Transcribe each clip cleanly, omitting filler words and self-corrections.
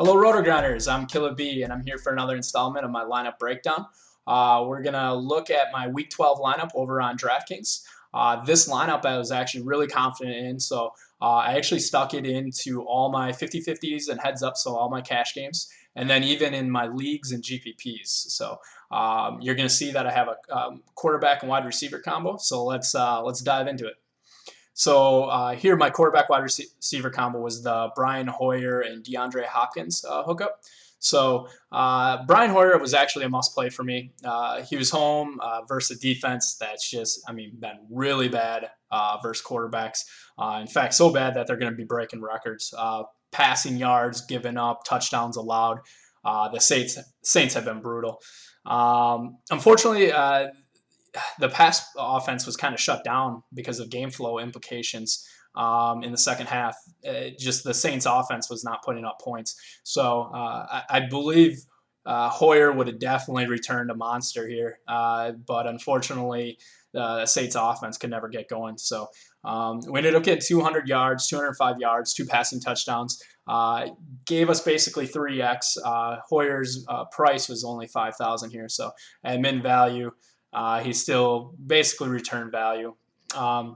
Hello, RotoGrinders. I'm KillaB, and I'm here for another installment of my lineup breakdown. We're going to look at my Week 12 lineup over on DraftKings. This lineup I was actually really confident in, so I actually stuck it into all my 50-50s and heads-up, so all my cash games, and then even in my leagues and GPPs. So you're going to see that I have a quarterback and wide receiver combo, so let's dive into it. So here, my quarterback wide receiver combo was the Brian Hoyer and DeAndre Hopkins hookup. So Brian Hoyer was actually a must play for me. He was home versus a defense that's just, been really bad versus quarterbacks. In fact, so bad that they're going to be breaking records. Passing yards given up, touchdowns allowed. The Saints have been brutal. Unfortunately, the pass offense was kind of shut down because of game flow implications in the second half. Just the Saints offense was not putting up points. So I believe Hoyer would have definitely returned a monster here. But unfortunately, the Saints offense could never get going. So we ended up getting 200 yards, 205 yards, 2 passing touchdowns. Gave us basically 3x. Hoyer's price was only $5,000 here. So at min value, he still basically returned value. And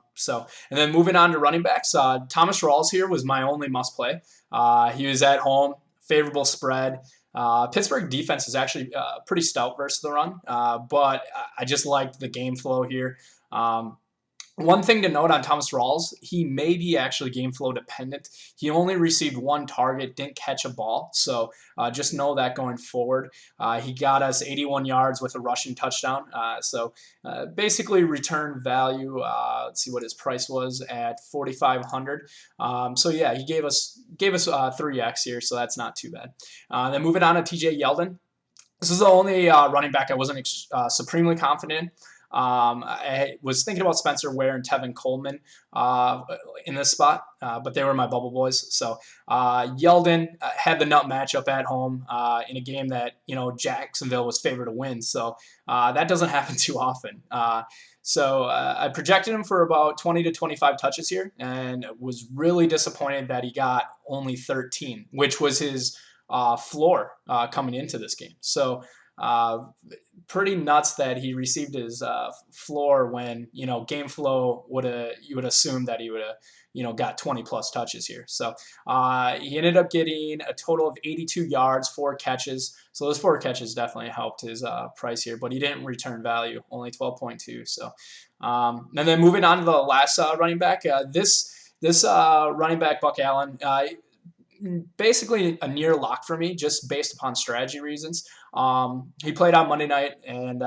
then moving on to running backs, Thomas Rawls here was my only must play. He was at home, favorable spread. Pittsburgh defense is actually pretty stout versus the run, but I just liked the game flow here. One thing to note on Thomas Rawls, he may be actually game flow dependent. He only received 1 target, didn't catch a ball, so just know that going forward. He got us 81 yards with a rushing touchdown, so basically return value. Let's see what his price was at $4,500. So yeah, he gave us 3x here, so that's not too bad. Then moving on to TJ Yeldon. This is the only running back I wasn't supremely confident in. I was thinking about Spencer Ware and Tevin Coleman in this spot, but they were my bubble boys. So Yeldon had the nut matchup at home in a game that Jacksonville was favored to win. So that doesn't happen too often. So I projected him for about 20 to 25 touches here, and was really disappointed that he got only 13, which was his floor coming into this game. So pretty nuts that he received his floor when game flow you would assume that he would have got 20 plus touches here. So he ended up getting a total of 82 yards, 4 catches. So those 4 catches definitely helped his price here, but he didn't return value, only 12.2. So and then moving on to the last running back, this running back Buck Allen. Basically a near lock for me, just based upon strategy reasons. He played on Monday night, and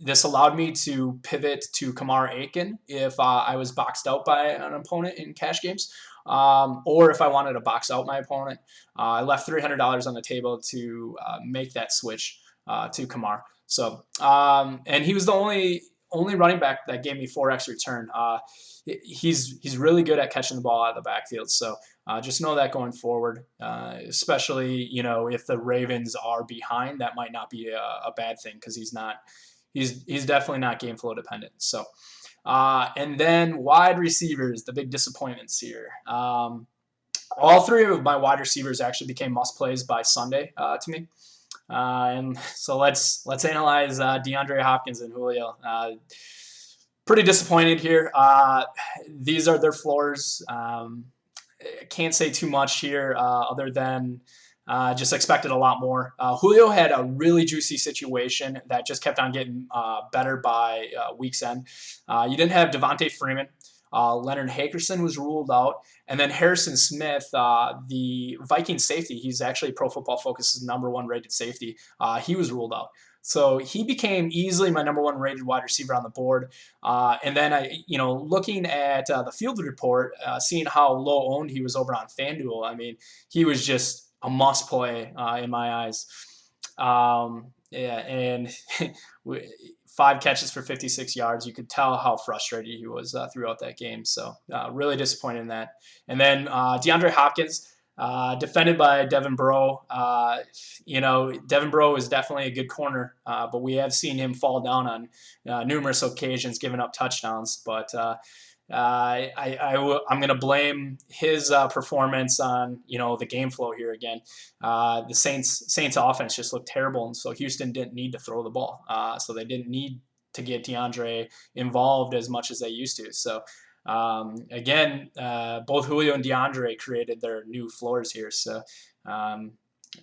this allowed me to pivot to Kamar Aiken if I was boxed out by an opponent in cash games, or if I wanted to box out my opponent. I left $300 on the table to make that switch to Kamar. So, and he was the only running back that gave me 4x return. He's really good at catching the ball out of the backfield. So just know that going forward, especially if the Ravens are behind, that might not be a bad thing, because he's definitely not game flow dependent. So and then wide receivers, the big disappointments here. All 3 of my wide receivers actually became must plays by Sunday to me. And so let's analyze DeAndre Hopkins and Julio. Pretty disappointed here. These are their floors. Can't say too much here other than just expected a lot more. Julio had a really juicy situation that just kept on getting better by week's end. You didn't have Devontae Freeman. Leonard Hackerson was ruled out. And then Harrison Smith, the Viking safety, he's actually Pro Football Focus's #1 rated safety. He was ruled out. So he became easily my #1 rated wide receiver on the board. And then looking at the field report, seeing how low owned he was over on FanDuel, he was just a must play in my eyes. And 5 catches for 56 yards. You could tell how frustrated he was throughout that game. So really disappointed in that. And then DeAndre Hopkins, defended by Devin Breaux. Devin Breaux is definitely a good corner, but we have seen him fall down on numerous occasions, giving up touchdowns. But I'm going to blame his performance on the game flow here again. The Saints offense just looked terrible, and so Houston didn't need to throw the ball. So they didn't need to get DeAndre involved as much as they used to. So again, both Julio and DeAndre created their new floors here. So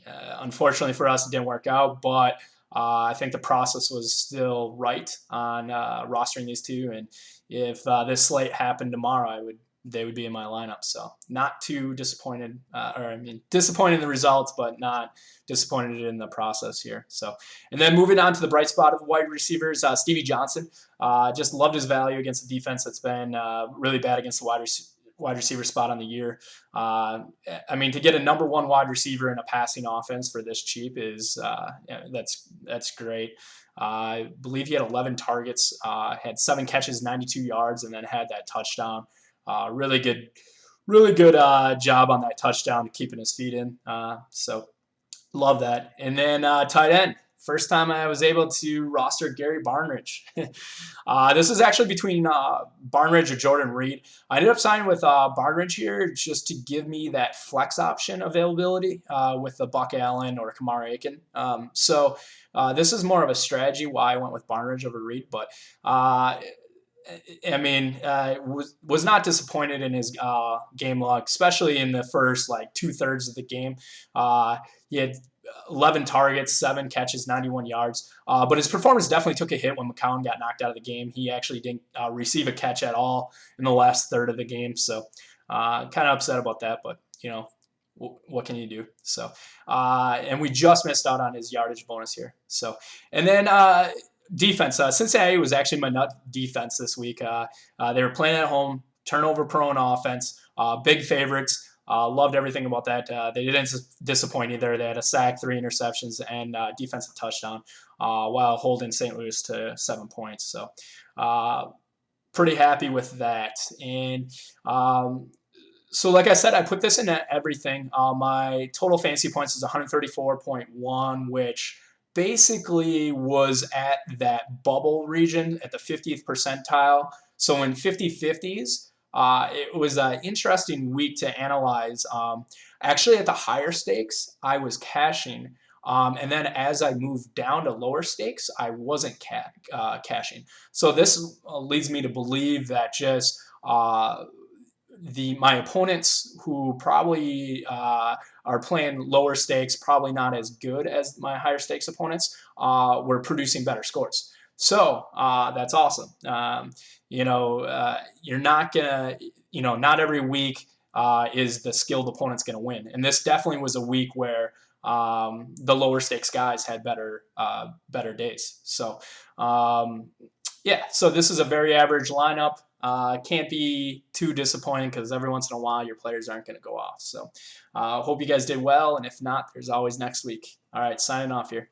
unfortunately for us, it didn't work out, but I think the process was still right on rostering these two, and if this slate happened tomorrow, they would be in my lineup. So not too disappointed, disappointed in the results, but not disappointed in the process here. So, and then moving on to the bright spot of wide receivers, Stevie Johnson. Just loved his value against the defense that's been really bad against the wide receiver spot on the year. To get a number one wide receiver in a passing offense for this cheap is that's great. I believe he had 11 targets, had 7 catches, 92 yards, and then had that touchdown. Really good job on that touchdown, keeping his feet in. So love that. And then tight end. First time I was able to roster Gary Barnidge. This is actually between Barnidge or Jordan Reed. I ended up signing with Barnidge here just to give me that flex option availability with the Buck Allen or Kamara Aiken. So this is more of a strategy why I went with Barnidge over Reed, but was not disappointed in his game log, especially in the first 2/3 of the game. He had 11 targets, 7 catches, 91 yards. But his performance definitely took a hit when McCown got knocked out of the game. He actually didn't receive a catch at all in the last third of the game. So kind of upset about that, but what can you do? So and we just missed out on his yardage bonus here. So, and then defense. Cincinnati was actually my nut defense this week. They were playing at home, turnover-prone offense, big favorites. Loved everything about that. They didn't disappoint either. They had a sack, 3 interceptions, and defensive touchdown while holding St. Louis to 7 points. So pretty happy with that. And so like I said, I put this in everything. My total fantasy points is 134.1, which basically was at that bubble region at the 50th percentile. So in 50-50s, it was an interesting week to analyze. Actually, at the higher stakes, I was cashing. And then as I moved down to lower stakes, I wasn't cashing. So this leads me to believe that just my opponents who probably are playing lower stakes, probably not as good as my higher stakes opponents, were producing better scores. So that's awesome. You're not gonna, not every week is the skilled opponent's gonna win. And this definitely was a week where the lower stakes guys had better days. So so this is a very average lineup. Can't be too disappointing because every once in a while your players aren't going to go off. So hope you guys did well, and if not, there's always next week. All right, signing off here.